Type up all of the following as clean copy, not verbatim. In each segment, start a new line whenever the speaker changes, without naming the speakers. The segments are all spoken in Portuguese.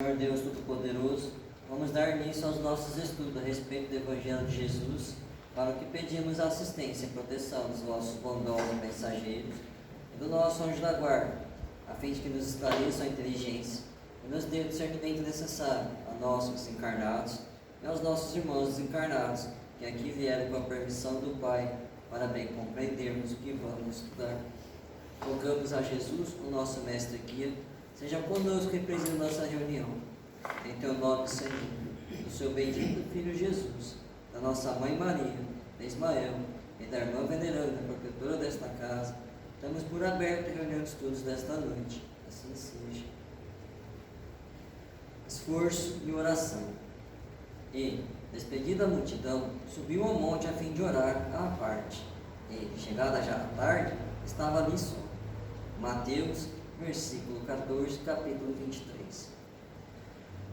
Senhor Deus Todo-Poderoso, vamos dar início aos nossos estudos a respeito do Evangelho de Jesus, para o que pedimos a assistência e proteção dos vossos bondosos mensageiros e do nosso anjo da guarda, a fim de que nos esclareçam a inteligência e nos dê o discernimento necessário a nós, os encarnados, e aos nossos irmãos desencarnados, que aqui vieram com a permissão do Pai, para bem compreendermos o que vamos estudar. Rogamos a Jesus, o nosso mestre guia, seja conosco e preside nossa reunião. Em teu nome, Senhor, do seu bendito Filho Jesus, da nossa Mãe Maria, de Ismael e da irmã veneranda, protetora desta casa, damos por aberta a reunião de estudos desta noite. Assim seja. Esforço e oração. E, despedida a multidão, subiu ao monte a fim de orar à parte. E, chegada já a tarde, estava ali só. Mateus, versículo 14, capítulo 23.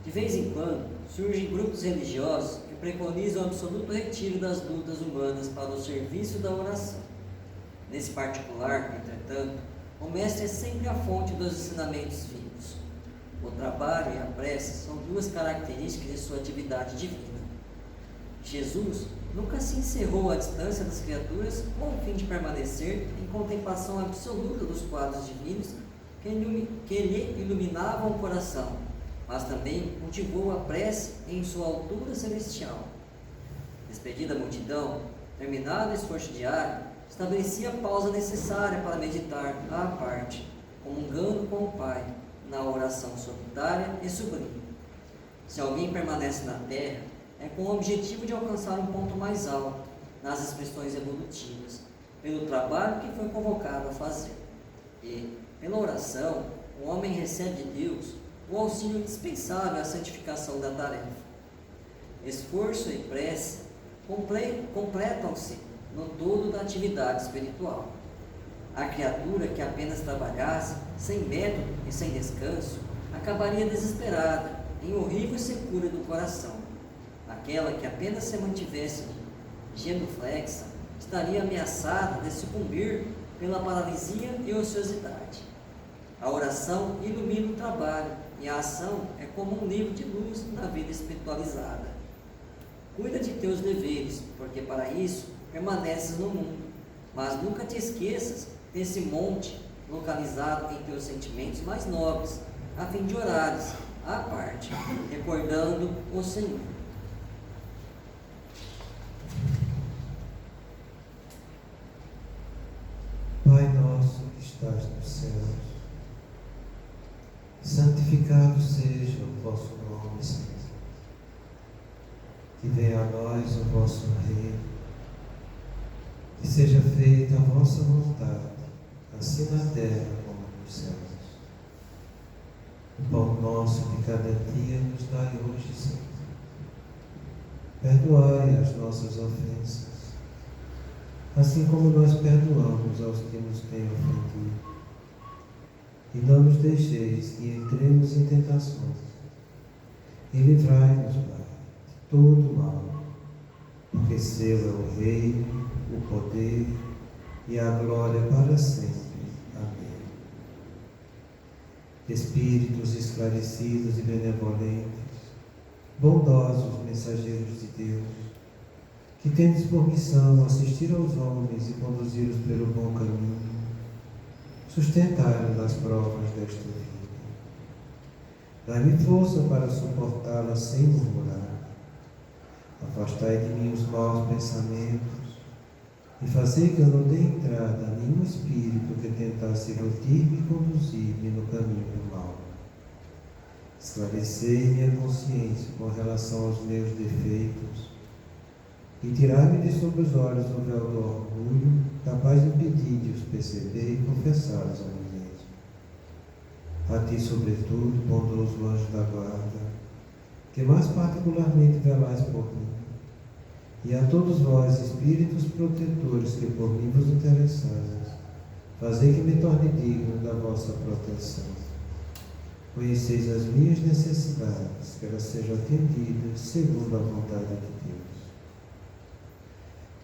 De vez em quando, surgem grupos religiosos que preconizam o absoluto retiro das lutas humanas para o serviço da oração. Nesse particular, entretanto, o Mestre é sempre a fonte dos ensinamentos vivos. O trabalho e a prece são duas características de sua atividade divina. Jesus nunca se encerrou à distância das criaturas com o fim de permanecer em contemplação absoluta dos quadros divinos que lhe iluminavam o coração, mas também cultivou a prece em sua altura celestial. Despedida a multidão, terminado o esforço diário, estabelecia a pausa necessária para meditar à parte, comungando com o Pai, na oração solitária e sublime. Se alguém permanece na terra, é com o objetivo de alcançar um ponto mais alto nas expressões evolutivas, pelo trabalho que foi convocado a fazer. E, pela oração, o homem recebe de Deus o auxílio indispensável à santificação da tarefa. Esforço e prece completam-se no todo da atividade espiritual. A criatura que apenas trabalhasse, sem método e sem descanso, acabaria desesperada, em horrível secura do coração. Aquela que apenas se mantivesse genuflexa, estaria ameaçada de sucumbir pela paralisia e ociosidade. A oração ilumina o trabalho e a ação é como um livro de luz na vida espiritualizada. Cuida de teus deveres, porque para isso permaneces no mundo, mas nunca te esqueças desse monte localizado em teus sentimentos mais nobres, a fim de orares à parte, recordando o Senhor.
Pai nosso que estás nos céus, santificado seja o vosso nome, Senhor. Que venha a nós o vosso reino, que seja feita a vossa vontade, assim na terra como nos céus. O pão nosso de cada dia nos dai hoje, Senhor. Perdoai as nossas ofensas, assim como nós perdoamos aos que nos têm ofendido. E não nos deixeis que entremos em tentações, e livrai-nos, Pai, de todo mal, porque seu é o reino, o poder e a glória para sempre. Amém. Espíritos esclarecidos e benevolentes, bondosos mensageiros de Deus, que tendes por missão assistir aos homens e conduzi-los pelo bom caminho, sustentai-nos nas provas desta vida. Dai-me força para suportá-las sem murmurar. Afastai de mim os maus pensamentos e fazei que eu não dê entrada a nenhum espírito que tentasse iludir-me e conduzir-me no caminho do mal. Esclarecei minha consciência com relação aos meus defeitos e tirai-me de sob os olhos o véu do orgulho, capaz de impedir de os perceber e confessá-los a mim mesmo. A ti, sobretudo, bondoso anjo da guarda, que mais particularmente velais por mim, e a todos vós, espíritos protetores que por mim vos interessais, fazei que me torne digno da vossa proteção. Conheceis as minhas necessidades, que elas sejam atendidas segundo a vontade de Deus.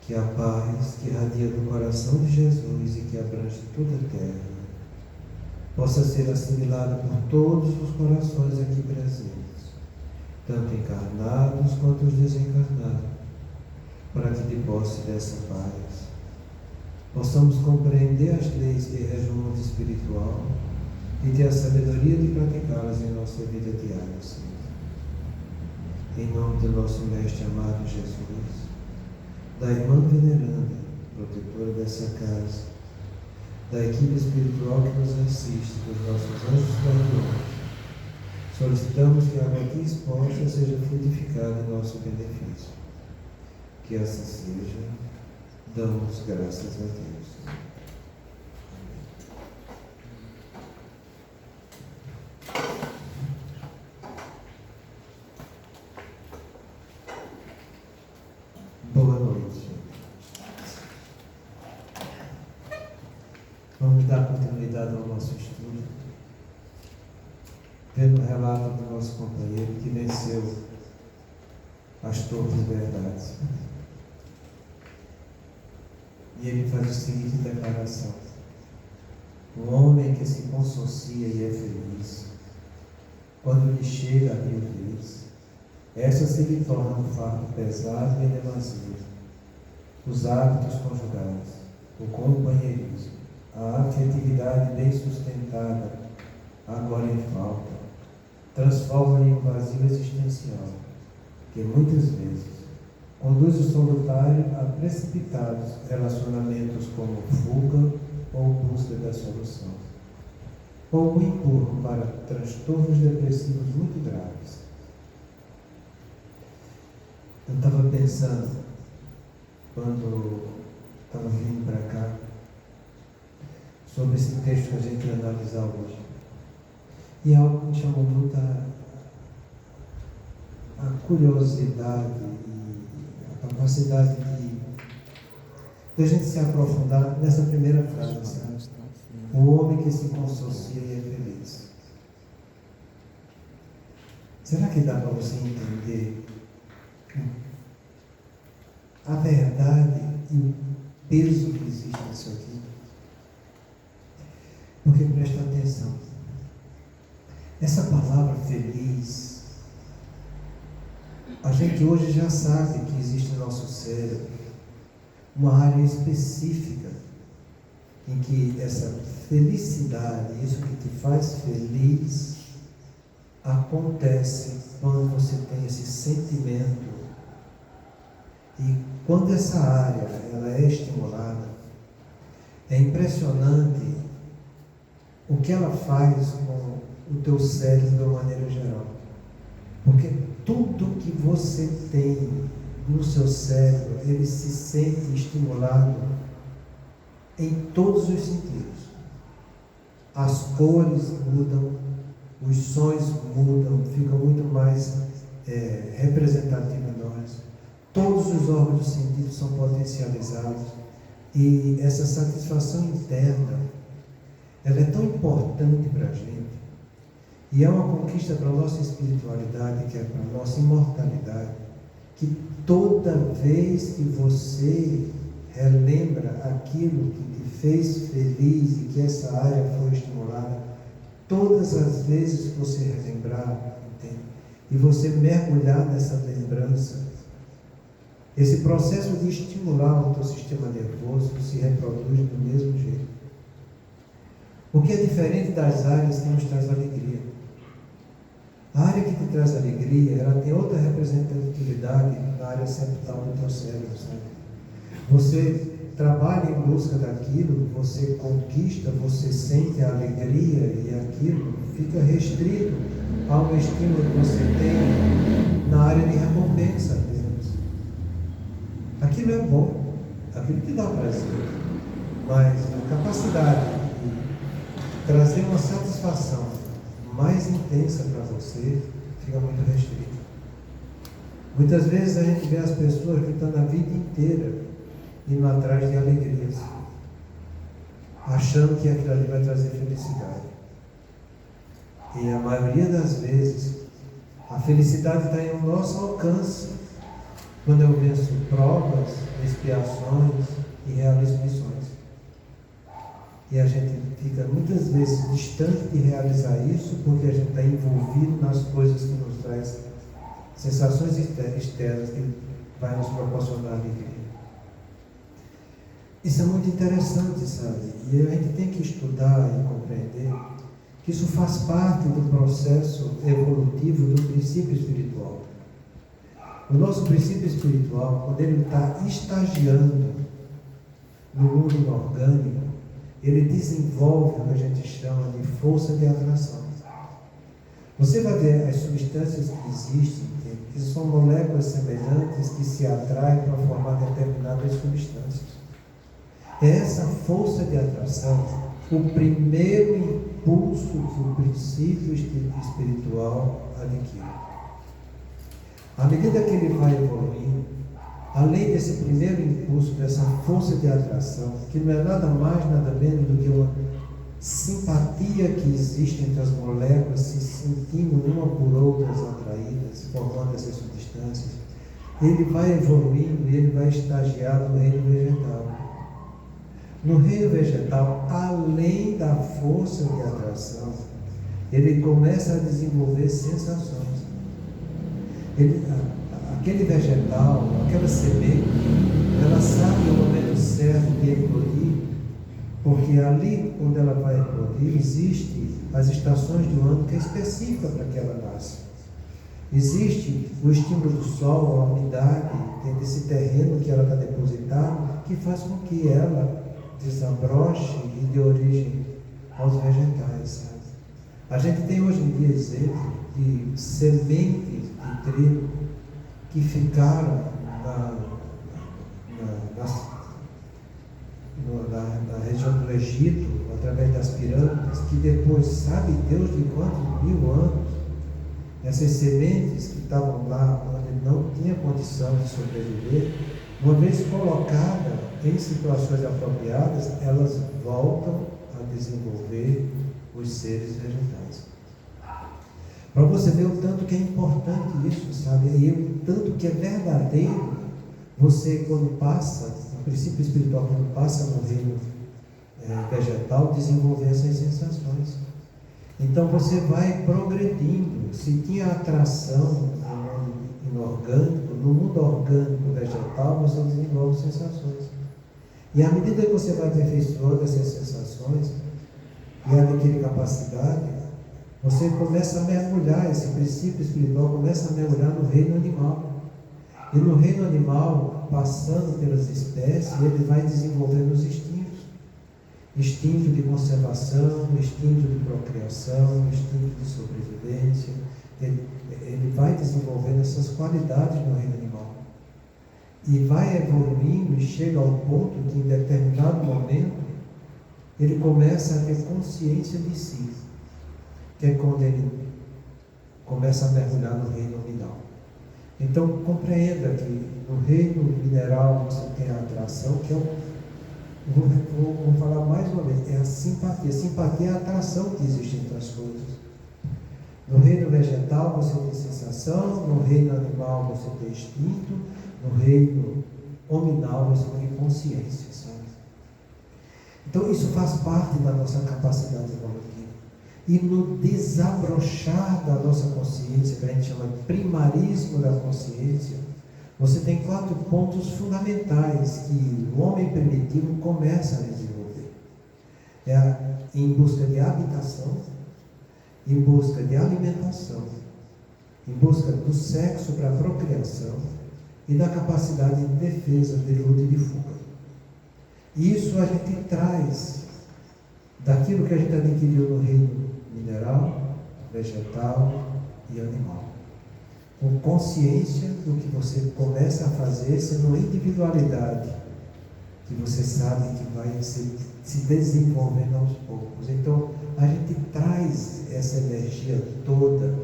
Que a paz que irradia do coração de Jesus e que abrange toda a terra possa ser assimilada por todos os corações aqui presentes, tanto encarnados quanto os desencarnados, para que de posse dessa paz possamos compreender as leis que regem o mundo espiritual e ter a sabedoria de praticá-las em nossa vida diária, Senhor. Em nome do nosso Mestre amado Jesus, da irmã veneranda, protetora dessa casa, da equipe espiritual que nos assiste, dos nossos anjos guardiões, solicitamos que a água aqui exposta seja frutificada em nosso benefício. Que assim seja, damos graças a Deus. Boa noite. Vamos dar continuidade ao nosso estudo, vendo o relato do nosso companheiro que venceu as torres de verdade. E ele faz a seguinte declaração: o homem que se consossia e é feliz, quando lhe chega a viuvez, essa se lhe torna um fardo pesado e demasia. Os hábitos conjugais, o companheirismo, a afetividade bem sustentada, agora em falta, transforma em um vazio existencial, que muitas vezes conduz o solitário a precipitados relacionamentos como fuga ou busca da solução, ou o empurram para transtornos depressivos muito graves. Eu estava pensando, quando estava vindo para cá, sobre esse texto que a gente vai analisar hoje. E algo que me chamou muito a curiosidade e a capacidade de a gente se aprofundar nessa primeira frase, sabe? O homem que se consossia e é feliz. Será que dá para você entender a verdade e o peso que existe nisso aqui? Porque presta atenção, essa palavra feliz, a gente hoje já sabe que existe no nosso cérebro uma área específica em que essa felicidade, isso que te faz feliz, acontece quando você tem esse sentimento. E quando essa área ela é estimulada, é impressionante o que ela faz com o teu cérebro de uma maneira geral. Porque tudo que você tem no seu cérebro, ele se sente estimulado em todos os sentidos. As cores mudam, os sons mudam, ficam muito mais representativos a nós. Todos os órgãos do sentido são potencializados. E essa satisfação interna, ela é tão importante para a gente, e é uma conquista para a nossa espiritualidade, que é para a nossa imortalidade, que toda vez que você relembra aquilo que te fez feliz e que essa área foi estimulada, todas as vezes que você relembrar, entende? E você mergulhar nessa lembrança, esse processo de estimular o teu sistema nervoso se reproduz do mesmo jeito. O que é diferente das áreas que nos traz alegria. A área que te traz alegria, ela tem outra representatividade na área septal do teu cérebro, sabe? Você trabalha em busca daquilo, você conquista, você sente a alegria e aquilo fica restrito a um estímulo que você tem na área de recompensa apenas. Aquilo é bom, aquilo te dá prazer, mas a capacidade de trazer uma satisfação mais intensa para você fica muito restrita. Muitas vezes a gente vê as pessoas que estão na vida inteira indo atrás de alegrias, achando que aquilo ali vai trazer felicidade. E a maioria das vezes a felicidade está em nosso alcance, quando eu venço provas, expiações e realizo missões. E a gente fica muitas vezes distante de realizar isso porque a gente está envolvido nas coisas que nos traz sensações externas que vai nos proporcionar alegria. Isso é muito interessante, sabe? E a gente tem que estudar e compreender que isso faz parte do processo evolutivo do princípio espiritual. O nosso princípio espiritual, quando ele está estagiando no mundo inorgânico, ele desenvolve o que a gente chama de força de atração. Você vai ver as substâncias que existem, que são moléculas semelhantes que se atraem para formar determinadas substâncias. É essa força de atração o primeiro impulso que o princípio espiritual adquire. À medida que ele vai evoluindo, além desse primeiro impulso, dessa força de atração, que não é nada mais, nada menos do que uma simpatia que existe entre as moléculas, se sentindo uma por outras atraídas, formando essas substâncias, ele vai evoluindo e ele vai estagiar no reino vegetal. No reino vegetal, além da força de atração, ele começa a desenvolver sensações. Aquele vegetal, aquela semente, ela sabe o momento certo de eclodir, porque ali onde ela vai eclodir, existem as estações do ano que é específica para que ela nasça. Existe o estímulo do sol, a umidade, desse terreno que ela está depositado, que faz com que ela desabroche e dê origem aos vegetais, sabe? A gente tem hoje em dia exemplo de sementes de trigo que ficaram na região do Egito, através das pirâmides, que depois, sabe Deus de quantos mil anos, essas sementes que estavam lá, onde não tinha condição de sobreviver, uma vez colocadas em situações apropriadas, elas voltam a desenvolver os seres vegetais. Para você ver o tanto que é importante isso, sabe? E o tanto que é verdadeiro você, quando passa, o princípio espiritual, quando passa no reino vegetal, desenvolver essas sensações. Então você vai progredindo. Se tinha atração no mundo inorgânico, no mundo orgânico vegetal, você desenvolve sensações. E à medida que você vai aperfeiçoando essas sensações e adquire capacidade, você começa a mergulhar, esse princípio espiritual começa a mergulhar no reino animal. E no reino animal, passando pelas espécies, ele vai desenvolvendo os instintos. Instinto de conservação, instinto de procriação, instinto de sobrevivência. Ele vai desenvolvendo essas qualidades no reino animal. E vai evoluindo e chega ao ponto que em determinado momento ele começa a ter consciência de si, que é quando ele começa a mergulhar no reino nominal. Então compreenda que no reino mineral você tem a atração, que é vou falar mais uma vez, é a simpatia. A simpatia é a atração que existe entre as coisas. No reino vegetal você tem sensação, no reino animal você tem instinto, no reino hominal você tem consciência, sabe? Então isso faz parte da nossa capacidade evolutiva. E no desabrochar da nossa consciência, que a gente chama de primarismo da consciência, você tem 4 pontos fundamentais que o homem primitivo começa a desenvolver. Em busca de habitação, em busca de alimentação, em busca do sexo para a procriação e da capacidade de defesa, de luta e de fuga. Isso a gente traz daquilo que a gente adquiriu no reino mineral, vegetal e animal. Com consciência do que você começa a fazer, sendo uma individualidade que você sabe que vai se desenvolvendo aos poucos. Então, a gente traz essa energia toda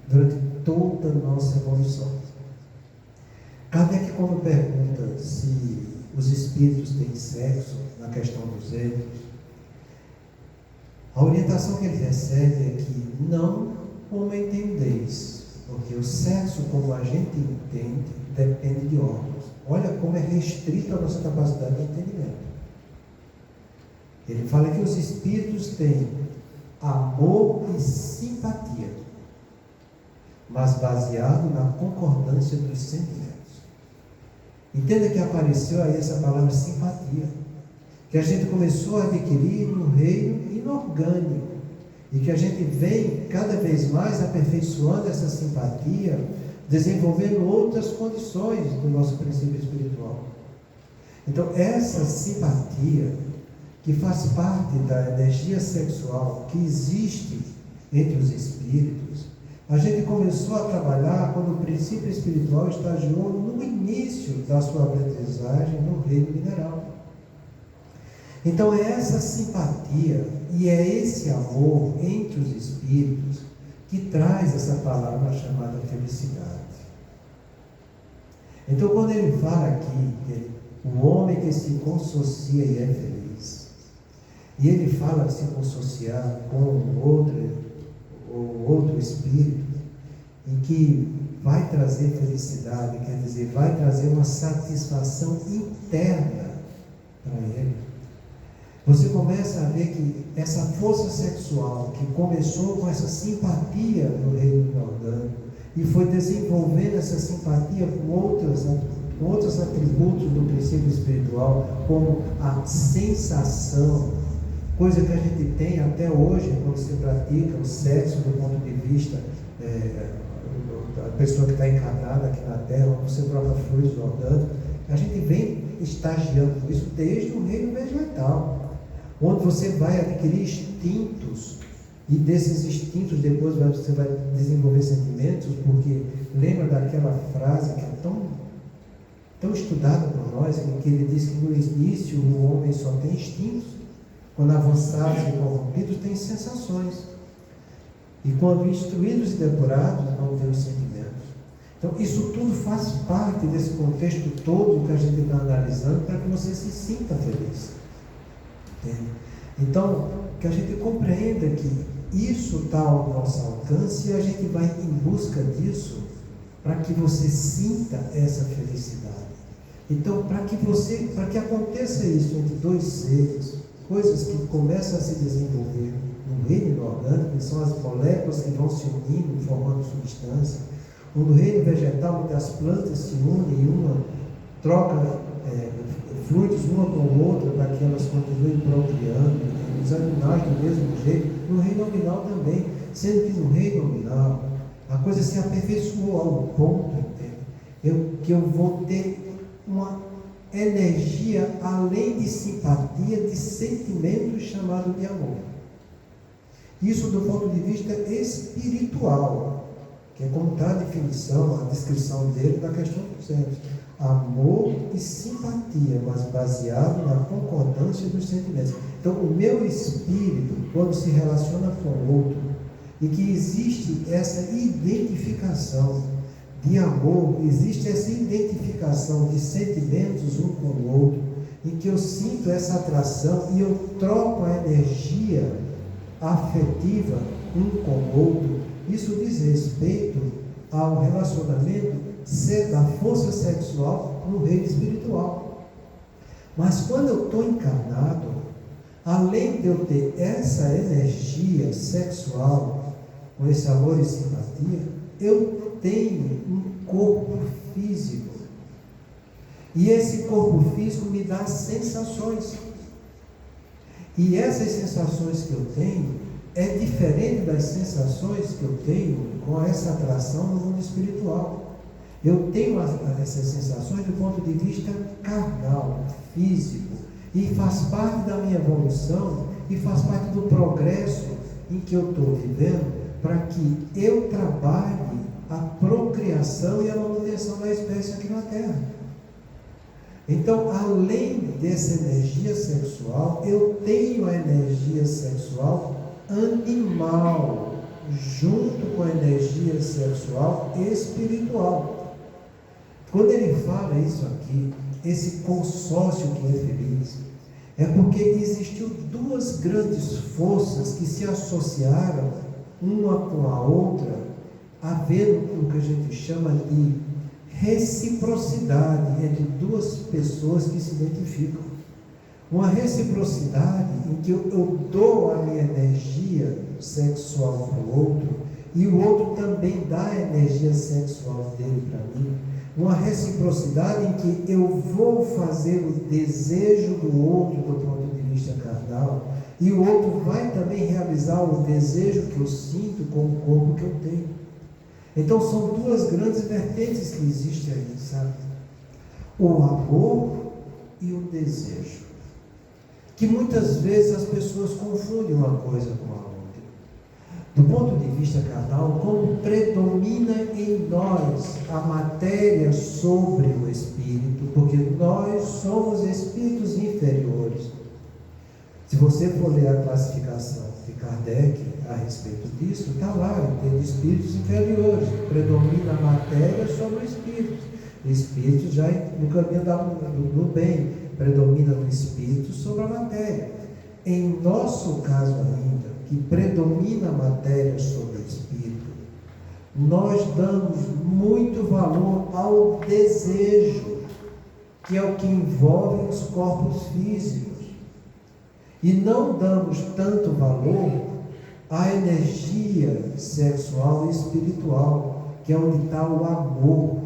durante toda a nossa evolução. Kardec, quando pergunta se os espíritos têm sexo, na questão dos êxodos, a orientação que ele recebe é que não como entendeis, porque o sexo, como a gente entende, depende de órgãos. Olha como é restrita a nossa capacidade de entendimento. Ele fala que os espíritos têm amor e simpatia, mas baseado na concordância dos sentimentos. Entenda que apareceu aí essa palavra simpatia, que a gente começou a adquirir no reino inorgânico, e que a gente vem cada vez mais aperfeiçoando essa simpatia, desenvolvendo outras condições do nosso princípio espiritual. Então, essa simpatia, que faz parte da energia sexual que existe entre os espíritos, a gente começou a trabalhar quando o princípio espiritual estagiou no início da sua aprendizagem no reino mineral. Então é essa simpatia e é esse amor entre os espíritos que traz essa palavra chamada felicidade. Então quando ele fala aqui que o homem que se conssocia e é feliz, e ele fala de se consociar com o outro espírito, em que vai trazer felicidade, quer dizer, vai trazer uma satisfação interna para ele. Você começa a ver que essa força sexual que começou com essa simpatia no reino orgânico e foi desenvolvendo essa simpatia com outros atributos do princípio espiritual, como a sensação, coisa que a gente tem até hoje quando se pratica o sexo do ponto de vista da pessoa que está encarnada aqui na Terra, quando você troca fluidos orgânicos, a gente vem estagiando isso desde o reino vegetal, onde você vai adquirir instintos, e desses instintos depois você vai desenvolver sentimentos, porque lembra daquela frase que é tão estudada por nós, em que ele diz que no início o homem só tem instintos, quando avançados e corrompidos tem sensações, e quando instruídos e depurados vão ter os sentimentos. Então isso tudo faz parte desse contexto todo que a gente está analisando para que você se sinta feliz. Entende? Então, que a gente compreenda que isso está ao nosso alcance e a gente vai em busca disso para que você sinta essa felicidade. Então, para que aconteça isso entre dois seres, coisas que começam a se desenvolver no reino inorgânico, que são as moléculas que vão se unindo, formando substância, ou no reino vegetal, onde as plantas se unem e uma troca fluidos uma com a outra para que elas continuem procriando, os animais do mesmo jeito, no reino nominal também, sendo que no reino nominal a coisa se aperfeiçoou ao ponto, que eu vou ter uma energia além de simpatia, de sentimento chamado de amor. Isso do ponto de vista espiritual, que é como está a definição, a descrição dele da questão dos centros. Amor e simpatia, mas baseado na concordância dos sentimentos. Então, o meu espírito, quando se relaciona com o outro, e que existe essa identificação de amor, existe essa identificação de sentimentos um com o outro, em que eu sinto essa atração e eu troco a energia afetiva um com o outro, isso diz respeito ao relacionamento da força sexual no reino espiritual. Mas quando eu estou encarnado, além de eu ter essa energia sexual, com esse amor e simpatia, eu tenho um corpo físico. E esse corpo físico me dá sensações. E essas sensações que eu tenho é diferente das sensações que eu tenho com essa atração no mundo espiritual. Eu tenho essas sensações do ponto de vista carnal, físico, e faz parte da minha evolução e faz parte do progresso em que eu estou vivendo, para que eu trabalhe a procriação e a manutenção da espécie aqui na Terra. Então, além dessa energia sexual, eu tenho a energia sexual animal, junto com a energia sexual espiritual. Quando ele fala isso aqui, esse consórcio que é feliz, é porque existiu duas grandes forças que se associaram uma com a outra, havendo o que a gente chama de reciprocidade entre duas pessoas que se identificam. Uma reciprocidade em que eu dou a minha energia sexual para o outro e o outro também dá a energia sexual dele para mim. Uma reciprocidade em que eu vou fazer o desejo do outro do ponto de vista carnal e o outro vai também realizar o desejo que eu sinto com o corpo que eu tenho. Então são duas grandes vertentes que existem aí, sabe? O amor e o desejo. Que muitas vezes as pessoas confundem uma coisa com a outra. Do ponto de vista carnal, como predomina em nós a matéria sobre o espírito, porque nós somos espíritos inferiores. Se você for ler a classificação de Kardec a respeito disso, está lá, tem espíritos inferiores, predomina a matéria sobre o espírito. O espírito já no caminho do bem, predomina o espírito sobre a matéria. Em nosso caso ainda, que predomina a matéria sobre o espírito, nós damos muito valor ao desejo, que é o que envolve os corpos físicos. E não damos tanto valor à energia sexual e espiritual, que é onde está o amor.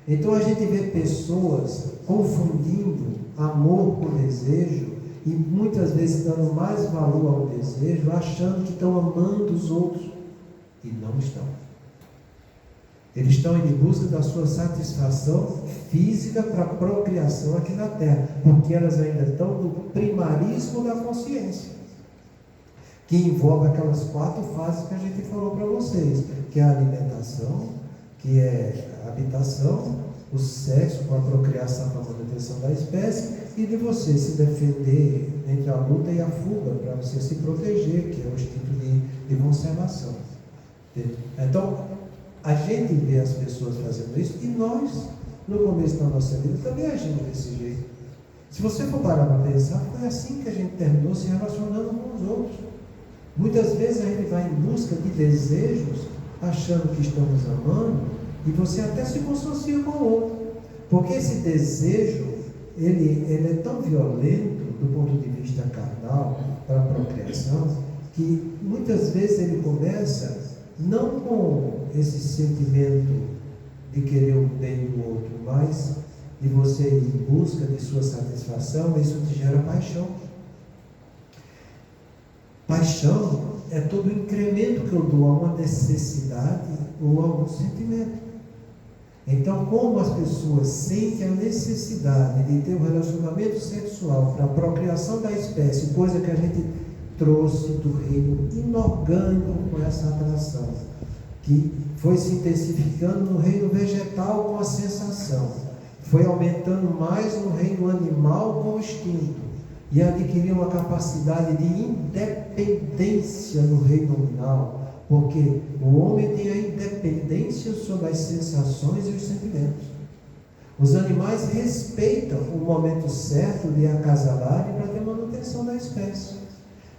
Então a gente vê pessoas confundindo amor com desejo e muitas vezes dando mais valor ao desejo, achando que estão amando os outros, e não estão. Eles estão em busca da sua satisfação física para a procriação aqui na Terra, porque elas ainda estão no primarismo da consciência, que envolve aquelas 4 fases que a gente falou para vocês, que é a alimentação, que é a habitação, o sexo com a procriação para a manutenção da espécie, e de você se defender entre a luta e a fuga, para você se proteger, que é o instinto de conservação. Então, a gente vê as pessoas fazendo isso, e nós, no começo da nossa vida, também agimos desse jeito. Se você for parar para pensar, foi assim que a gente terminou se relacionando com os outros. Muitas vezes a gente vai em busca de desejos, achando que estamos amando, e você até se consorcia com o outro. Porque esse desejo, ele é tão violento, do ponto de vista carnal, para a procriação, que muitas vezes ele começa não com esse sentimento de querer o bem do outro, mas de você ir em busca de sua satisfação, isso te gera paixão. Paixão é todo o incremento que eu dou a uma necessidade ou a algum sentimento. Então, como as pessoas sentem a necessidade de ter um relacionamento sexual para a procriação da espécie, coisa que a gente trouxe do reino inorgânico com essa atração, que foi se intensificando no reino vegetal com a sensação, foi aumentando mais no reino animal com o instinto, e adquiriu uma capacidade de independência no reino nominal, porque o homem tem a independência sobre as sensações e os sentimentos. Os animais respeitam o momento certo de acasalarem para ter manutenção da espécie.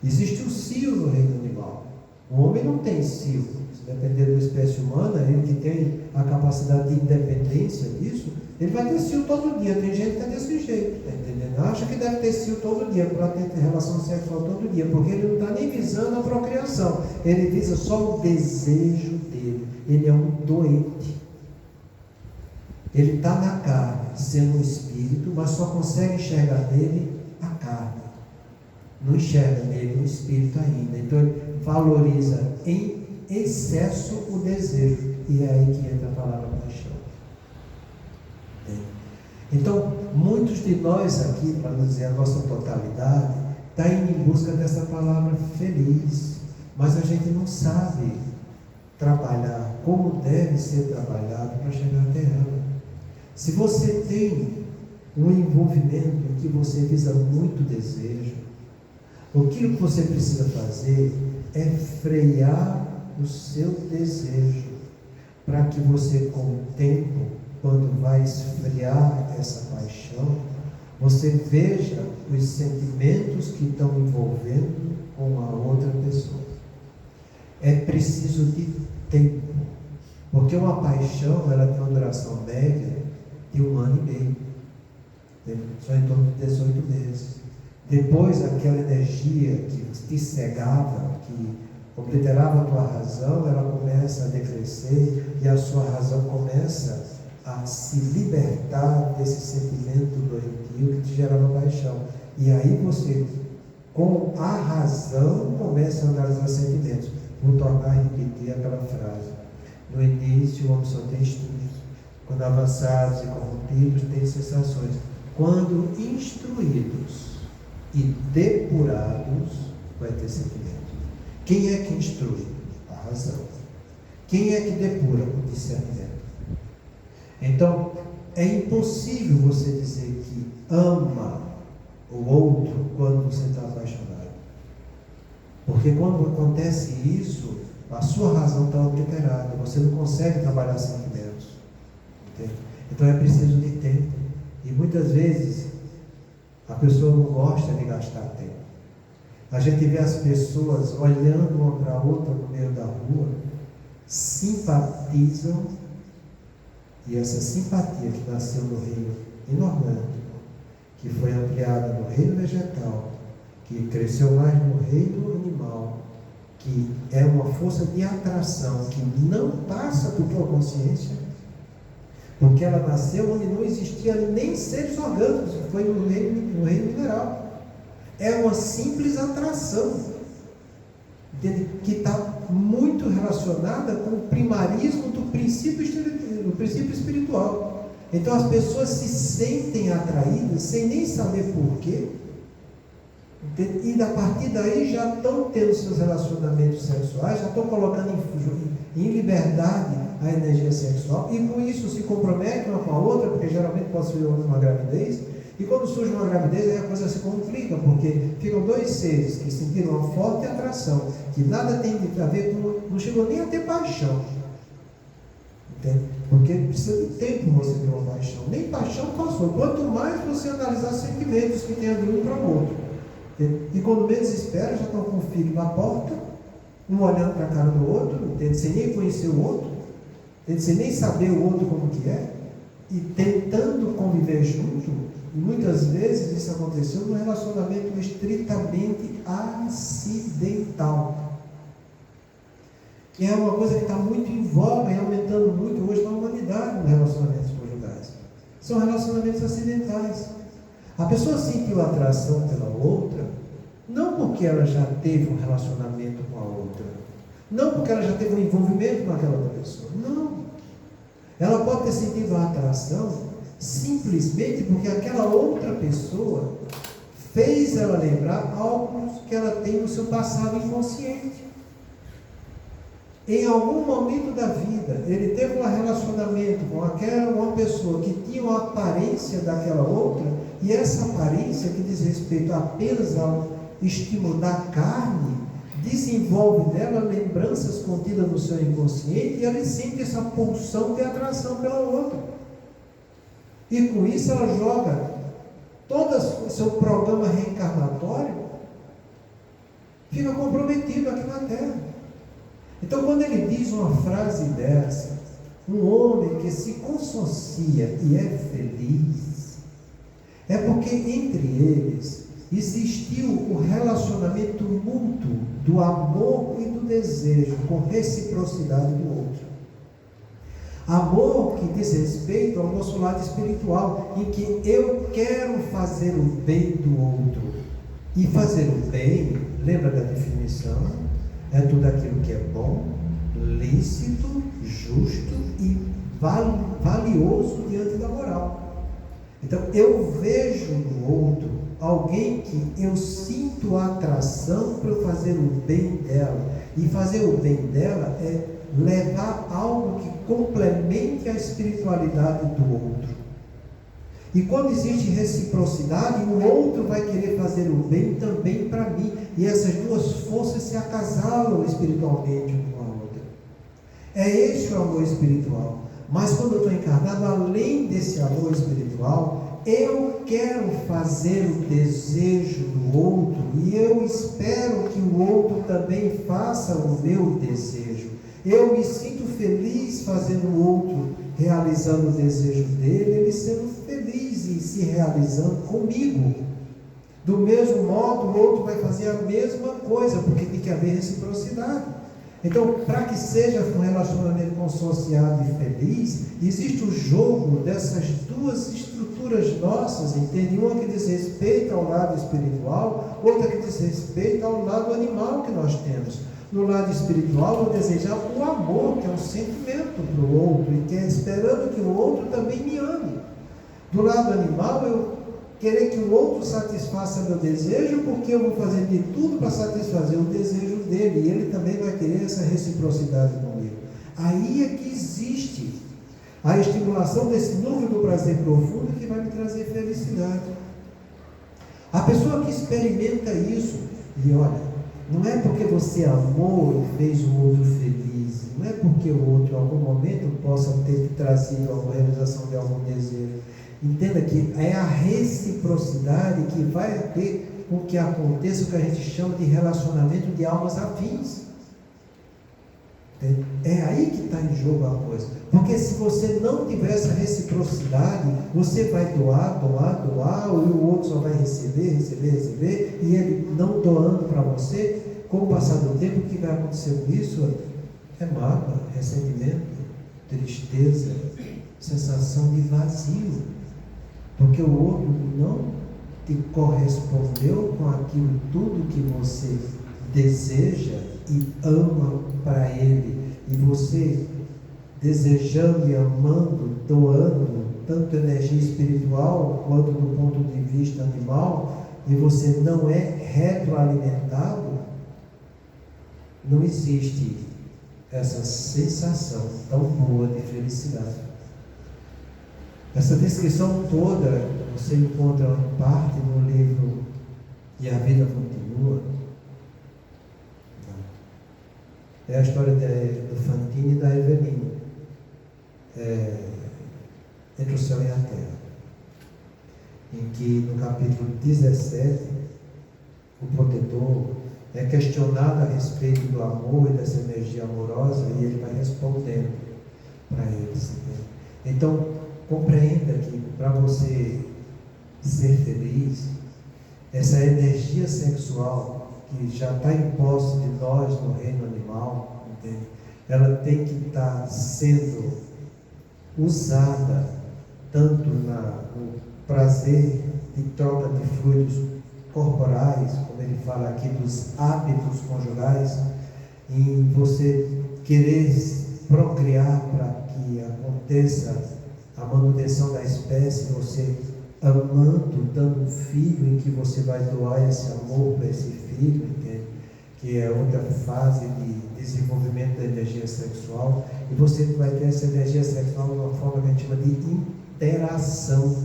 Existe o cio no reino animal. O homem não tem cio. Se depender da espécie humana, ele que tem a capacidade de independência disso, ele vai ter cio todo dia. Tem gente que é desse jeito, tá entendendo? Acha que deve ter cio todo dia, para ter relação sexual todo dia, porque ele não está nem visando a procriação, ele visa só o desejo dele. Ele é um doente. Ele está na carne, sendo um espírito, mas só consegue enxergar nele a carne. Não enxerga nele o espírito ainda. Então ele valoriza em excesso o desejo. E é aí que entra a palavra paixão. Então, muitos de nós aqui, para não dizer a nossa totalidade, está indo em busca dessa palavra feliz, mas a gente não sabe trabalhar como deve ser trabalhado para chegar até ela. Se você tem um envolvimento em que você visa muito desejo, o que você precisa fazer é frear o seu desejo, para que você, com o tempo, quando vai esfriar essa paixão, você veja os sentimentos que estão envolvendo com a outra pessoa. É preciso de tempo, porque uma paixão, ela tem uma duração média de 1 ano e meio, só em torno de 18 meses. Depois, aquela energia que te cegava, que obliterava a tua razão, ela começa a decrescer e a sua razão começa a se libertar desse sentimento doentio que te gerava paixão. E aí você, com a razão, começa a analisar sentimentos. Vou tornar a repetir aquela frase. No início, o homem só tem estudos. Quando avançados e corrompidos, tem sensações. Quando instruídos e depurados, vai ter sentimento. Quem é que instrui? A razão. Quem é que depura? O discernimento. Então, é impossível você dizer que ama o outro quando você está apaixonado. Porque quando acontece isso, a sua razão está obliterada. Você não consegue trabalhar sentimentos. Entende? Então é preciso de tempo. E muitas vezes a pessoa não gosta de gastar tempo. A gente vê as pessoas olhando uma para a outra no meio da rua, simpatizam, e essa simpatia que nasceu no reino inorgânico, que foi ampliada no reino vegetal, que cresceu mais no reino animal, que é uma força de atração que não passa por tua consciência, porque ela nasceu onde não existia nem seres orgânicos, foi no reino mineral. É uma simples atração, entende? Que está muito relacionada com o primarismo do princípio espiritual. Então as pessoas se sentem atraídas sem nem saber porquê, e a partir daí já estão tendo seus relacionamentos sexuais, já estão colocando em liberdade a energia sexual, e com isso se comprometem uma com a outra, porque geralmente pode ser uma gravidez. E quando surge uma gravidez, aí a coisa se complica, porque ficam dois seres que sentiram uma forte atração, que nada tem a ver com, não chegou nem a ter paixão. Entende? Porque precisa de tempo você ter uma paixão. Nem paixão passou. Quanto mais você analisar sentimentos que tem de um para o outro. Entende? E quando menos espera, já estão com o filho na porta, um olhando para a cara do outro, entende? Sem nem conhecer o outro, entende? Sem nem saber o outro como que é, e tentando conviver junto. E muitas vezes isso aconteceu num relacionamento estritamente acidental, que é uma coisa que está muito em voga e aumentando muito hoje na humanidade, nos relacionamentos conjugais. São relacionamentos acidentais. A pessoa sentiu atração pela outra, não porque ela já teve um relacionamento com a outra, não porque ela já teve um envolvimento com aquela outra pessoa, não. Ela pode ter sentido a atração simplesmente porque aquela outra pessoa fez ela lembrar algo que ela tem no seu passado inconsciente. Em algum momento da vida, ele teve um relacionamento com uma pessoa que tinha uma aparência daquela outra, e essa aparência que diz respeito apenas ao estímulo da carne, desenvolve nela lembranças contidas no seu inconsciente, e ela sente essa pulsão de atração pela outra. E com isso ela joga todo o seu programa reencarnatório, fica comprometido aqui na Terra. Então quando ele diz uma frase dessa, um homem que se conscia e é feliz, é porque entre eles existiu o relacionamento mútuo do amor e do desejo, com reciprocidade do outro. Amor que diz respeito ao nosso lado espiritual, em que eu quero fazer o bem do outro. E fazer o bem, lembra da definição? É tudo aquilo que é bom, lícito, justo e valioso diante da moral. Então eu vejo no outro alguém que eu sinto atração para fazer o bem dela. E fazer o bem dela é levar algo que complemente a espiritualidade do outro. E quando existe reciprocidade, o outro vai querer fazer o bem também para mim. E essas duas forças se acasalam espiritualmente uma com a outra. É esse o amor espiritual. Mas quando eu estou encarnado, além desse amor espiritual, eu quero fazer o desejo do outro. E eu espero que o outro também faça o meu desejo. Eu me sinto feliz fazendo o outro, realizando o desejo dele, ele sendo feliz e se realizando comigo. Do mesmo modo, o outro vai fazer a mesma coisa, porque tem que haver reciprocidade. Então, para que seja um relacionamento consociado e feliz, existe o jogo dessas duas estruturas nossas, entende? Uma que diz respeito ao lado espiritual, outra que diz respeito ao lado animal que nós temos. No lado espiritual, eu desejar o amor, que é um sentimento para o outro, e que é esperando que o outro também me ame. Do lado animal, eu querer que o outro satisfaça meu desejo, porque eu vou fazer de tudo para satisfazer o desejo dele, e ele também vai querer essa reciprocidade comigo. Aí é que existe a estimulação desse núcleo do prazer profundo que vai me trazer felicidade. A pessoa que experimenta isso, e olha, não é porque você amou e fez o outro feliz, não é porque o outro em algum momento possa ter trazido a realização de algum desejo. Entenda que é a reciprocidade que vai ter com que aconteça o que a gente chama de relacionamento de almas afins. É aí que está em jogo a coisa. Porque se você não tiver essa reciprocidade, você vai doar, e o outro só vai receber, e ele não doando para você, com o passar do tempo, o que vai acontecer com isso é mágoa, ressentimento, tristeza, sensação de vazio. Porque o outro não te correspondeu com aquilo tudo que você deseja e ama para ele. E você desejando e amando, doando tanto energia espiritual quanto do ponto de vista animal, e você não é retroalimentado, não existe essa sensação tão boa de felicidade. Essa descrição toda você encontra em parte no livro E a Vida Continua. É a história do Fantini e da Eveline, Entre o Céu e a Terra, em que no capítulo 17 o protetor é questionado a respeito do amor e dessa energia amorosa, e ele vai respondendo para eles. Então, compreenda que para você ser feliz, essa energia sexual que já está em posse de nós no reino animal, entende? Ela tem que estar sendo usada tanto no prazer de troca de fluidos corporais, como ele fala aqui dos hábitos conjugais, em você querer procriar para que aconteça a manutenção da espécie, você amando, dando um filho em que você vai doar esse amor para esse filho, entende? Que é outra fase de desenvolvimento da energia sexual, e você vai ter essa energia sexual de uma forma que a gente chama de interação,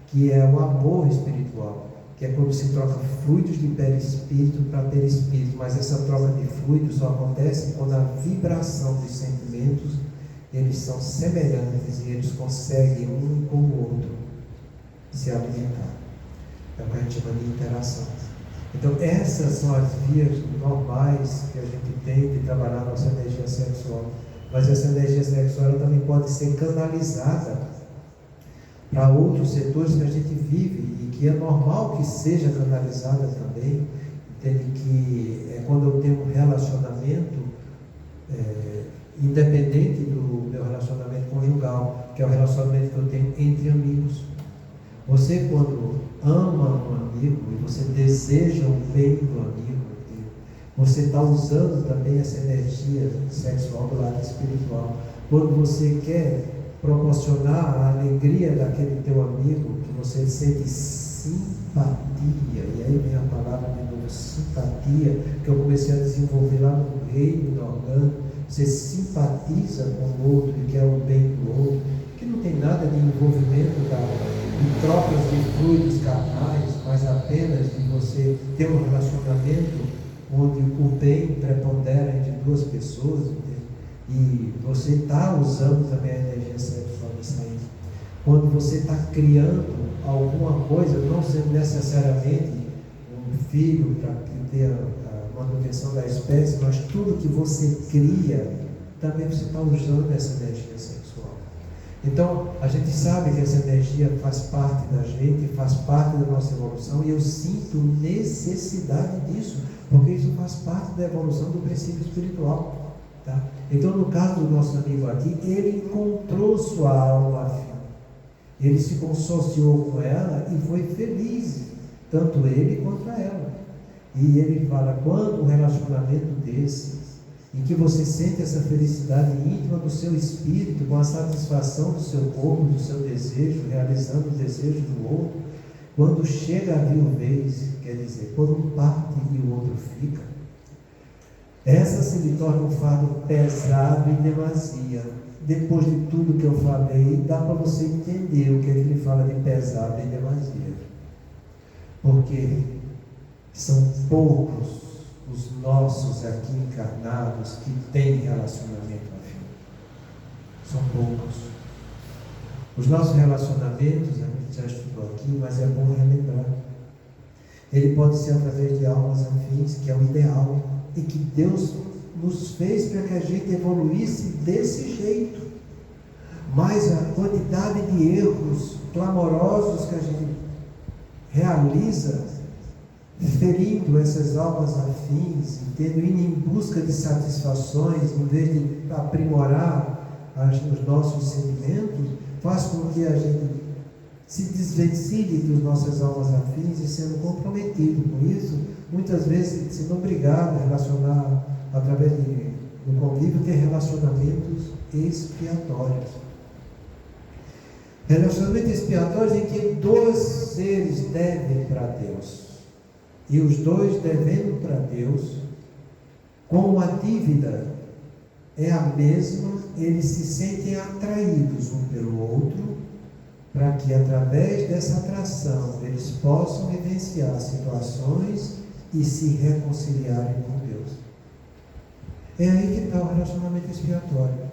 que é o amor espiritual, que é quando se troca fluidos de perispírito para perispírito, mas essa troca de fluidos só acontece quando a vibração dos sentimentos eles são semelhantes e eles conseguem um com o outro se alimentar. É o que a gente chama de interação. Então essas são as vias normais que a gente tem de trabalhar a nossa energia sexual. Mas essa energia sexual ela também pode ser canalizada para outros setores que a gente vive e que é normal que seja canalizada também. Entende que é quando eu tenho um relacionamento independente do meu relacionamento conjugal, que é o relacionamento que eu tenho entre amigos. Você, quando ama um amigo e você deseja o bem do amigo, você está usando também essa energia sexual do lado espiritual. Quando você quer proporcionar a alegria daquele teu amigo, que você sente simpatia, e aí vem a palavra de novo, simpatia, que eu comecei a desenvolver lá no reino orgânico. Você simpatiza com o outro e quer o bem do outro, que não tem nada de envolvimento de trocas de fluidos carnais, mas apenas de você ter um relacionamento onde o bem prepondera entre duas pessoas, entende? E você está usando também a energia sexual dessa aí. Quando você está criando alguma coisa, não sendo necessariamente um filho para ter a manutenção da espécie, mas tudo que você cria, também você está usando essa energia sexual. Então, a gente sabe que essa energia faz parte da gente, faz parte da nossa evolução, e eu sinto necessidade disso, porque isso faz parte da evolução do princípio espiritual. Tá? Então, no caso do nosso amigo aqui, ele encontrou sua alma afim, ele se consociou com ela e foi feliz, tanto ele quanto ela. E ele fala, quando um relacionamento desse, em que você sente essa felicidade íntima do seu espírito, com a satisfação do seu corpo, do seu desejo, realizando o desejo do outro, quando chega a viuvez, quer dizer, quando um parte e o outro fica, essa se lhe torna um fardo pesado em demasia. Depois de tudo que eu falei, dá para você entender o que é que ele fala de pesado em demasia. Porque são poucos os nossos aqui encarnados que têm relacionamento afim. São poucos. Os nossos relacionamentos, a gente já estudou aqui, mas é bom relembrar. Ele pode ser através de almas afins, que é o ideal, e que Deus nos fez para que a gente evoluísse desse jeito. Mas a quantidade de erros clamorosos que a gente realiza, ferindo essas almas afins, indo em busca de satisfações, em vez de aprimorar os nossos sentimentos, faz com que a gente se desvencilhe das nossas almas afins e sendo comprometido com isso, muitas vezes sendo obrigado a relacionar, através do convívio, ter relacionamentos expiatórios. Relacionamentos expiatórios em que dois seres devem para Deus. E os dois devendo para Deus, como a dívida é a mesma, eles se sentem atraídos um pelo outro, para que através dessa atração eles possam vivenciar situações e se reconciliarem com Deus. É aí que está o relacionamento expiatório.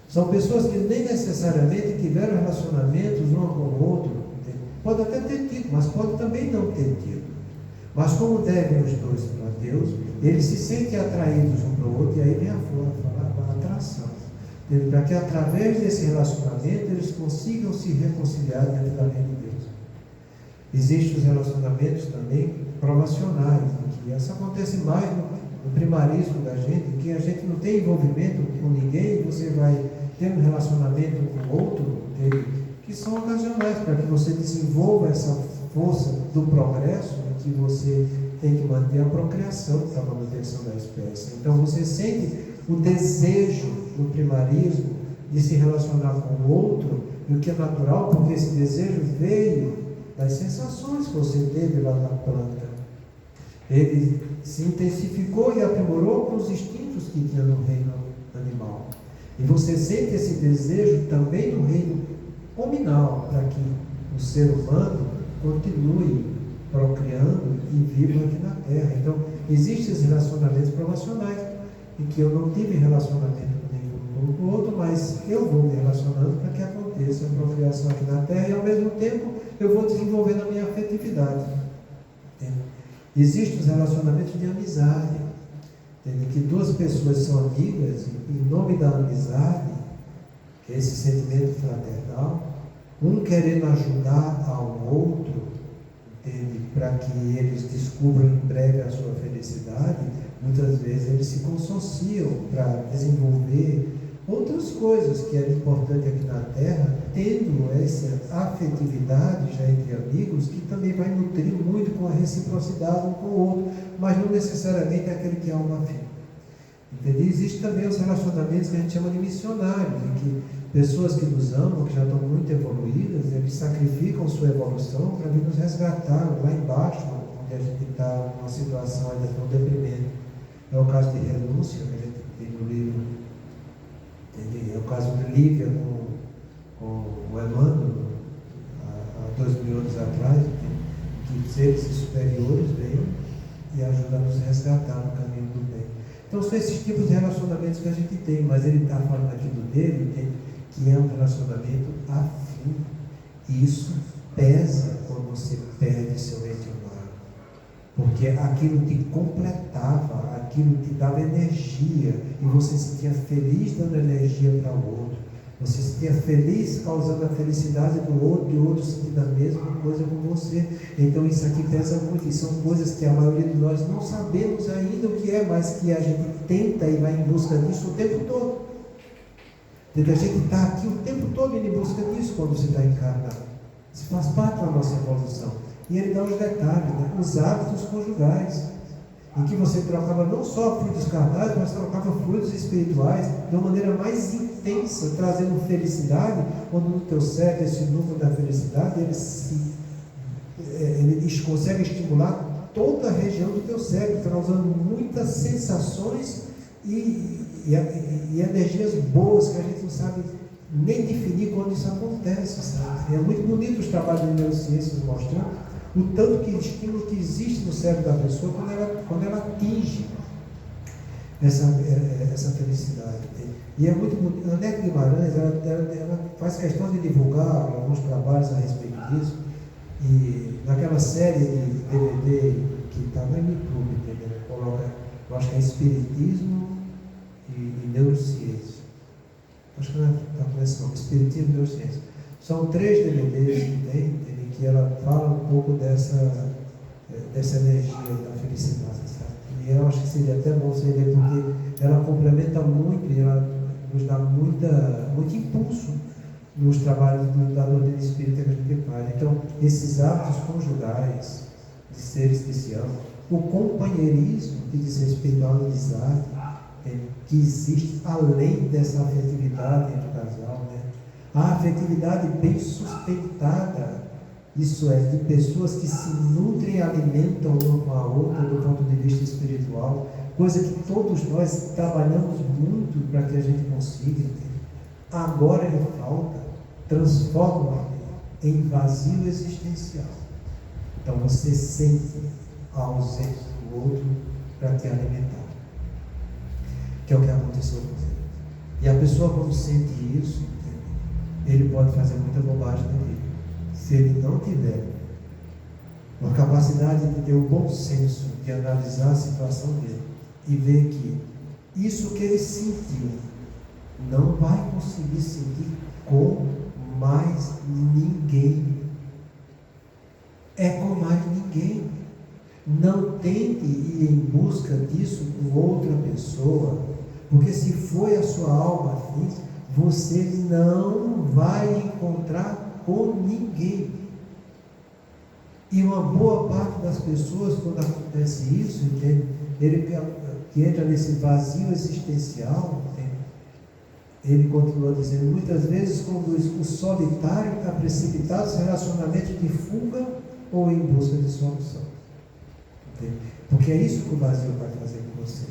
São pessoas que nem necessariamente tiveram relacionamentos um com o outro, pode até ter tido, mas pode também não ter tido. Mas como devem os dois para Deus, eles se sentem atraídos um para o outro, e aí vem a atração. Para que através desse relacionamento eles consigam se reconciliar diante da lei de Deus. Existem os relacionamentos também provacionais, em que isso acontece mais no primarismo da gente, em que a gente não tem envolvimento com ninguém, você vai ter um relacionamento com outro, que são ocasionais, para que você desenvolva essa força do progresso, que você tem que manter a procriação para a manutenção da espécie. Então você sente o desejo no primarismo de se relacionar com o outro, e o que é natural, porque esse desejo veio das sensações que você teve lá na planta. Ele se intensificou e aprimorou com os instintos que tinha no reino animal. E você sente esse desejo também no reino hominal, para que o ser humano continue procriando e vivo aqui na Terra. Então, existem esses relacionamentos provacionais, em que eu não tive relacionamento com nenhum com o outro, mas eu vou me relacionando para que aconteça a procriação aqui na Terra, e ao mesmo tempo eu vou desenvolvendo a minha afetividade. Existem os relacionamentos de amizade, em que duas pessoas são amigas, e em nome da amizade, que é esse sentimento fraternal, um querendo ajudar ao outro, para que eles descubram em breve a sua felicidade, muitas vezes eles se consociam para desenvolver outras coisas que é importante aqui na Terra, tendo essa afetividade já entre amigos, que também vai nutrir muito com a reciprocidade um com o outro, mas não necessariamente aquele que é alma afim. Entendeu? Existem também os relacionamentos que a gente chama de missionários, em que pessoas que nos amam, que já estão muito evoluídas, eles sacrificam sua evolução para vir nos resgatar lá embaixo, onde a gente está numa situação ainda tão deprimente. É o caso de renúncia, que a gente tem no livro. É o caso de Lívia com o Emmanuel, há 2000 anos atrás, que seres superiores venham e ajudam a nos resgatar no caminho do bem. Então são esses tipos de relacionamentos que a gente tem, mas ele está falando aqui do dele, que é um relacionamento afim. Isso pesa quando você perde seu ente humano, porque aquilo te completava, aquilo te dava energia, e você se sentia feliz dando energia para o outro. Você se sentia feliz causando a felicidade do outro e o outro sentindo a mesma coisa com você. Então isso aqui pesa muito, e são coisas que a maioria de nós não sabemos ainda o que é, mas que a gente tenta e vai em busca disso o tempo todo. A gente está aqui o tempo todo indo em busca disso quando você está encarnado. Isso faz parte da nossa evolução. E ele dá os detalhes, né? Os hábitos conjugais, em que você trocava não só fluidos carnais, mas trocava fluidos espirituais de uma maneira mais intensa, trazendo felicidade, quando no teu cérebro, esse núcleo da felicidade, ele consegue estimular toda a região do teu cérebro, causando muitas sensações e energias boas que a gente não sabe nem definir quando isso acontece, sabe? É muito bonito os trabalhos de neurociências mostrando o tanto que estímulo que existe no cérebro da pessoa quando ela atinge essa felicidade. E é muito bonito. A Neca Guimarães, ela faz questão de divulgar alguns trabalhos a respeito disso, e naquela série de DVD que está no YouTube, entendeu? Coloca, eu acho que é Espiritismo e Neurociência. Acho que não está com esse nome, Espiritismo e Neurociência. São 3 DVDs que tem, que ela fala um pouco dessa energia da felicidade, sabe? E eu acho que seria até bom você ver, porque ela complementa muito e ela nos dá muito impulso nos trabalhos da doutrina espírita que a gente faz. Então, esses hábitos conjugais de seres que se amam, o companheirismo que diz respeito à amizade, que existe além dessa afetividade entre o casal, né? A afetividade bem sustentada, isso é, de pessoas que se nutrem e alimentam uma com a outra do ponto de vista espiritual, coisa que todos nós trabalhamos muito para que a gente consiga entender. Agora ele falta, transforma em vazio existencial. Então você sente a ausência do outro para te alimentar, que é o que aconteceu com ele. E a pessoa, quando sente isso, ele pode fazer muita bobagem na vida. Se ele não tiver uma capacidade de ter o bom senso de analisar a situação dele e ver que isso que ele sentiu não vai conseguir sentir com mais ninguém. É com mais ninguém. Não tente ir em busca disso com outra pessoa, porque se foi a sua alma afim, você não vai encontrar com ninguém. E uma boa parte das pessoas, quando acontece isso, entende? Ele que entra nesse vazio existencial, entende? Ele continua dizendo, muitas vezes quando o solitário está precipitado em relacionamentos de fuga ou em busca de solução, entende? Porque é isso que o vazio vai fazer com você.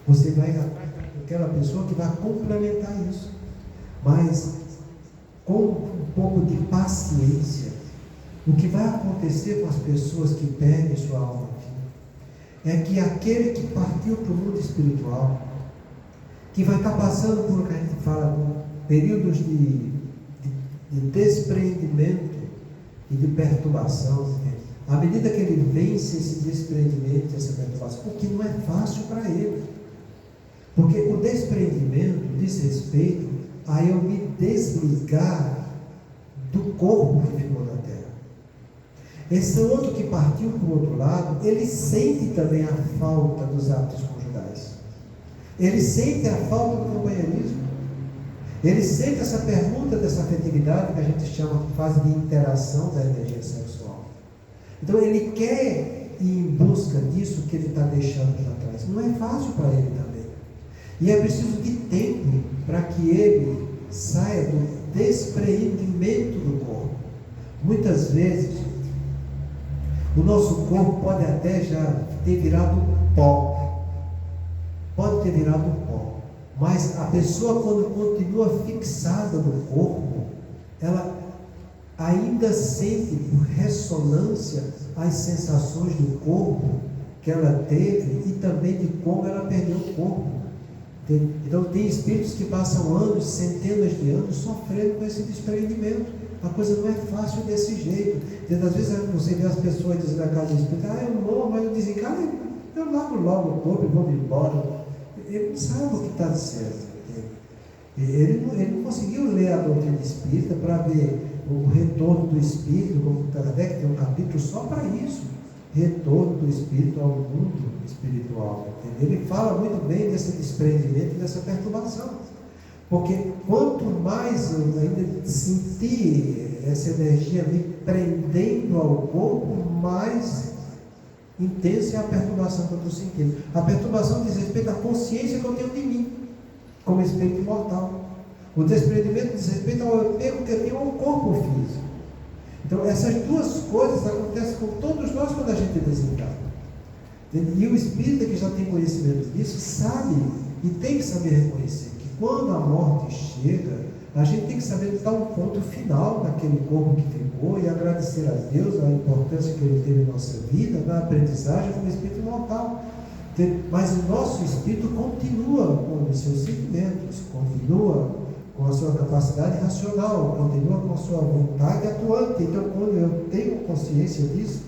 Você vai atrás daquela pessoa que vai complementar isso, mas com um pouco de paciência. O que vai acontecer com as pessoas que perdem sua alma é que aquele que partiu para o mundo espiritual, que vai estar passando por o que a gente fala, períodos de despreendimento e de perturbação, à medida que ele vence esse despreendimento, essa perturbação, o que não é fácil para ele, porque o despreendimento diz respeito a eu me desligar do corpo que ficou na terra. Esse outro que partiu para o outro lado, ele sente também a falta dos hábitos conjugais. Ele sente a falta do companheirismo. Ele sente essa pergunta dessa afetividade que a gente chama de fase de interação da energia sexual. Então ele quer ir em busca disso que ele está deixando para trás. Não é fácil para ele também. E é preciso de tempo para que ele saia do despreendimento do corpo. Muitas vezes, o nosso corpo pode até já ter virado pó. Pode ter virado pó. Mas a pessoa, quando continua fixada no corpo, ela ainda sente por ressonância as sensações do corpo que ela teve e também de como ela perdeu o corpo. Então tem espíritos que passam anos, centenas de anos sofrendo com esse despreendimento. A coisa não é fácil desse jeito. Às vezes você vê as pessoas dizendo na casa espírita, eu morro, mas eu desencarno, eu largo logo o corpo e vou me embora. Ele não sabe o que está certo. Ele não conseguiu ler a doutrina espírita para ver o retorno do espírito, como Kardec tem um capítulo só para isso, retorno do espírito ao mundo espiritual. Ele fala muito bem desse desprendimento e dessa perturbação, porque quanto mais eu ainda sentir essa energia me prendendo ao corpo, mais intensa é a perturbação que eu estou sentindo. A perturbação diz respeito à consciência que eu tenho de mim, como espírito imortal. O desprendimento diz respeito ao apego que eu tenho ao corpo físico. Então, essas duas coisas acontecem com todos nós quando a gente desencarna. E o espírita que já tem conhecimento disso sabe e tem que saber reconhecer que quando a morte chega, a gente tem que saber dar um ponto final naquele corpo que ficou e agradecer a Deus a importância que Ele teve em nossa vida, na aprendizagem como espírito imortal. Mas o nosso espírito continua com os seus sentimentos, continua com a sua capacidade racional, continua com a sua vontade atuante. Então, quando eu tenho consciência disso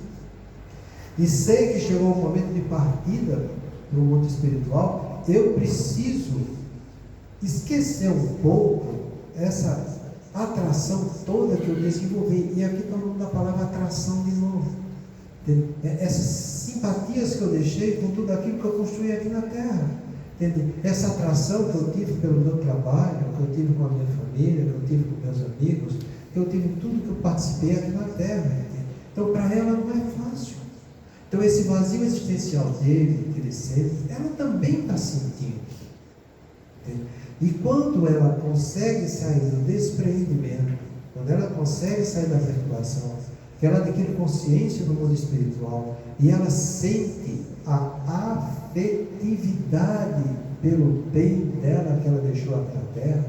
e sei que chegou o momento de partida para o mundo espiritual, eu preciso esquecer um pouco essa atração toda que eu desenvolvi. E aqui está falando da palavra atração de novo. Essas simpatias que eu deixei com tudo aquilo que eu construí aqui na Terra. Essa atração que eu tive pelo meu trabalho, que eu tive com a minha família, que eu tive com meus amigos, que eu tive tudo que eu participei aqui na Terra. Então, para ela não é fácil. Então, esse vazio existencial dele, que ele sente, ela também está sentindo. E quando ela consegue sair do despreendimento, quando ela consegue sair da perturbação, que ela adquire consciência do mundo espiritual e ela sente a afetividade pelo bem dela que ela deixou aqui na Terra,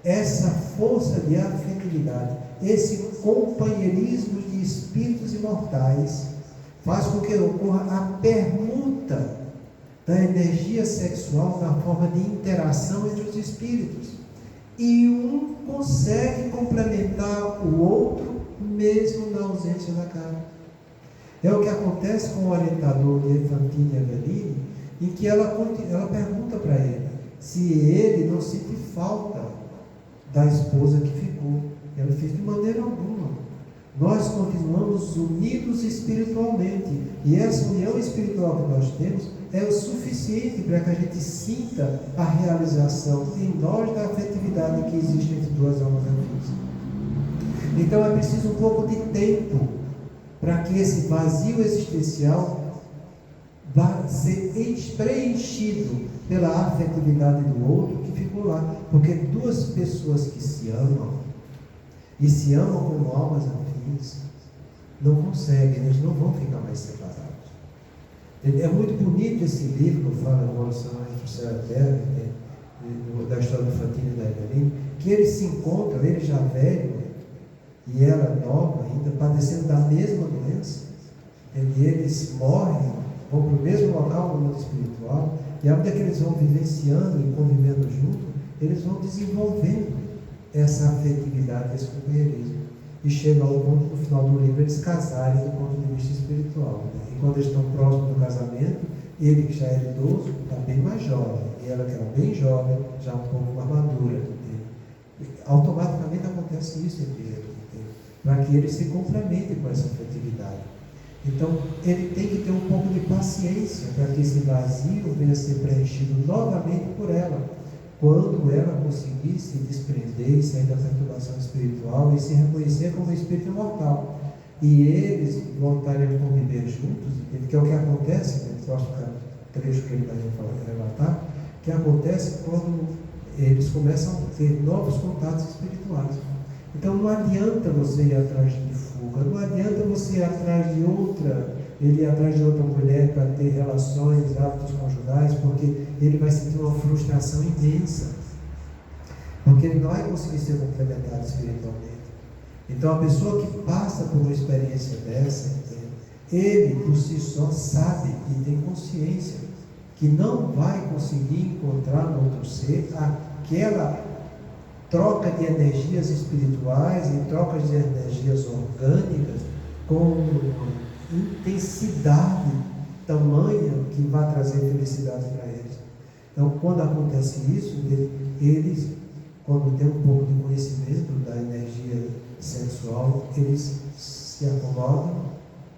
essa força de afetividade, esse companheirismo de espíritos imortais, faz com que ocorra a permuta da energia sexual na forma de interação entre os espíritos. E um consegue complementar o outro, mesmo na ausência da carne. É o que acontece com o orientador de Fantine Avelini, em que ela pergunta para ele se ele não sente falta da esposa que ficou. Ela fez de maneira alguma. Nós continuamos unidos espiritualmente, e essa união espiritual que nós temos é o suficiente para que a gente sinta a realização em nós da afetividade que existe entre duas almas afins. Então é preciso um pouco de tempo para que esse vazio existencial vá ser preenchido pela afetividade do outro que ficou lá. Porque duas pessoas que se amam, e se amam como almas afins, não conseguem, eles não vão ficar mais separados. É muito bonito esse livro que fala da evolução entre o céu e a terra, da história do Fantine e da Eveline, que eles se encontram, ele já velho e ela nova ainda, padecendo da mesma doença, e eles morrem, vão para o mesmo local no mundo espiritual, e à medida que eles vão vivenciando e convivendo juntos, eles vão desenvolvendo essa afetividade, esse companheirismo, e chega ao ponto, no final do livro, eles casarem do ponto de vista espiritual. E quando eles estão próximos do casamento, ele que já era idoso, está bem mais jovem, e ela que era bem jovem, já um pouco mais madura. Automaticamente acontece isso entre eles, para que eles se complementem com essa afetividade. Então, ele tem que ter um pouco de paciência para que esse vazio venha a ser preenchido novamente por ela, quando ela conseguir se desprender e sair da perturbação espiritual e se reconhecer como espírito imortal. E eles voltarem a conviver juntos, que é o que acontece, no próximo trecho que ele vai relatar, que acontece quando eles começam a ter novos contatos espirituais. Então não adianta você ir atrás de fuga, não adianta você ir atrás de outra, ele ir atrás de outra mulher para ter relações, hábitos conjugais, porque ele vai sentir uma frustração imensa, porque ele não vai conseguir ser complementado espiritualmente. Então a pessoa que passa por uma experiência dessa, ele por si só sabe e tem consciência que não vai conseguir encontrar no outro ser aquela troca de energias espirituais e trocas de energias orgânicas com intensidade tamanha que vai trazer felicidade para eles. Então, quando acontece isso, eles quando tem um pouco de conhecimento da energia sexual, eles se acomodam,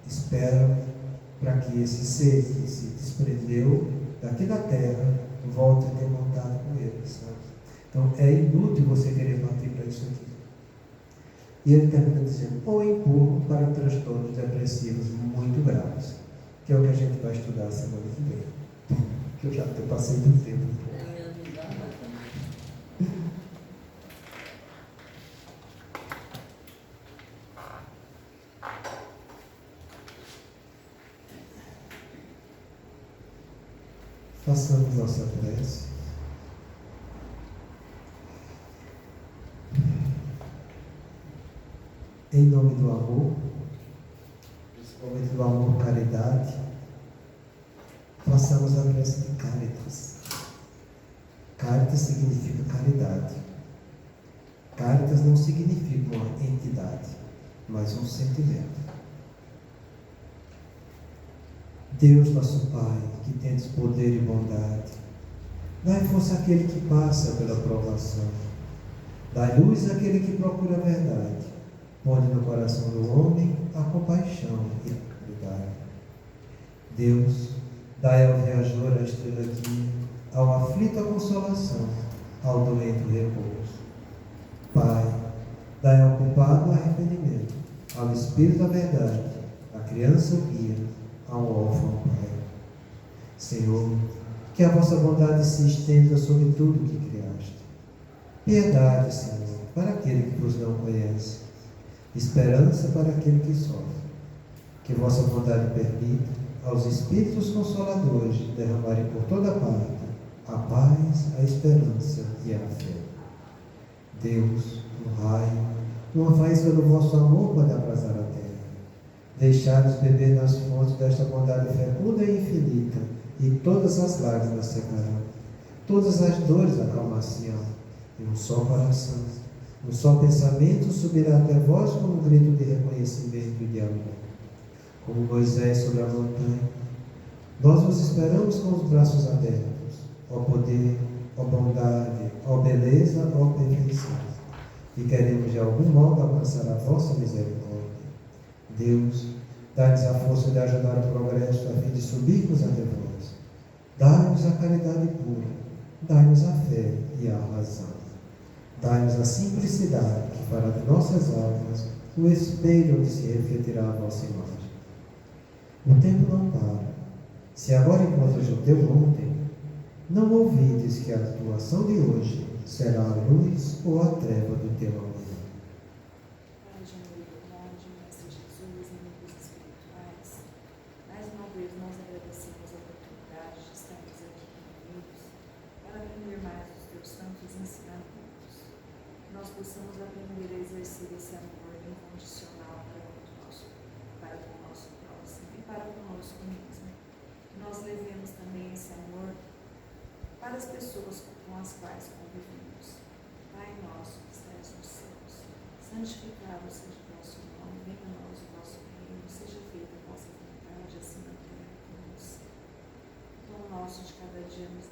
esperam para que esse ser que se desprendeu daqui da Terra volte a ter contato com eles, sabe? Então é inútil você querer partir para isso aqui. E ele termina dizendo, ou empurro para transtornos depressivos muito graves, que é o que a gente vai estudar semana que vem, que eu já passei do tempo. Façamos nossa prece. Em nome do amor, principalmente do amor caridade, façamos a prece de Caritas. Caritas significa caridade. Caritas não significa uma entidade, mas um sentimento. Deus nosso Pai, que tendes poder e bondade, dai força àquele que passa pela provação, dai luz àquele que procura a verdade, ponde no coração do homem a compaixão e a caridade. Deus, dai ao viajor a estrela guia, ao aflito a consolação, ao doente o repouso. Pai, dai ao culpado o arrependimento, ao espírito a verdade, à criança o guia, ao órfão Pai. Senhor, que a vossa bondade se estenda sobre tudo que criaste. Piedade, Senhor, para aquele que vos não conhece. Esperança para aquele que sofre. Que vossa bondade permita aos Espíritos Consoladores derramarem por toda parte a paz, a esperança e a fé. Deus, no raio, uma faísca do vosso amor pode abrasar a terra. Deixai-nos beber nas fontes desta bondade fecunda e infinita, e todas as lágrimas secarão, todas as dores acalmar-se-ão, e um só coração, um só pensamento subirá até vós como um grito de reconhecimento e de amor. Como Moisés sobre a montanha, nós vos esperamos com os braços abertos, ó poder, ó bondade, ó beleza, ó perfeição, e queremos de algum modo alcançar a vossa misericórdia. Deus, dai-nos a força de ajudar o progresso a fim de subirmos até vós. Dai-nos a caridade pura, dai-nos a fé e a razão. Dai-nos a simplicidade que fará de nossas almas o espelho onde se refletirá a vossa imagem. O tempo não para. Se agora encontras o teu ontem, não ouvides que a tua ação de hoje será a luz ou a treva do teu amanhã.
Pai de amor e bondade, Mestre Jesus, amigos espirituais, mais uma vez nós agradecemos a oportunidade de estarmos aqui reunidos para aprender mais dos teus santos ensinamentos. Que nós possamos aprender a exercer esse amor incondicional para com o nosso próximo e para conosco mesmo. Que nós levemos também esse amor para as pessoas com as quais convivemos. Pai nosso que estás nos céus, santificado seja o vosso nome, venha a nós o vosso reino, seja feita a vossa vontade, assim na terra como no céu. O pão nosso de cada dia nos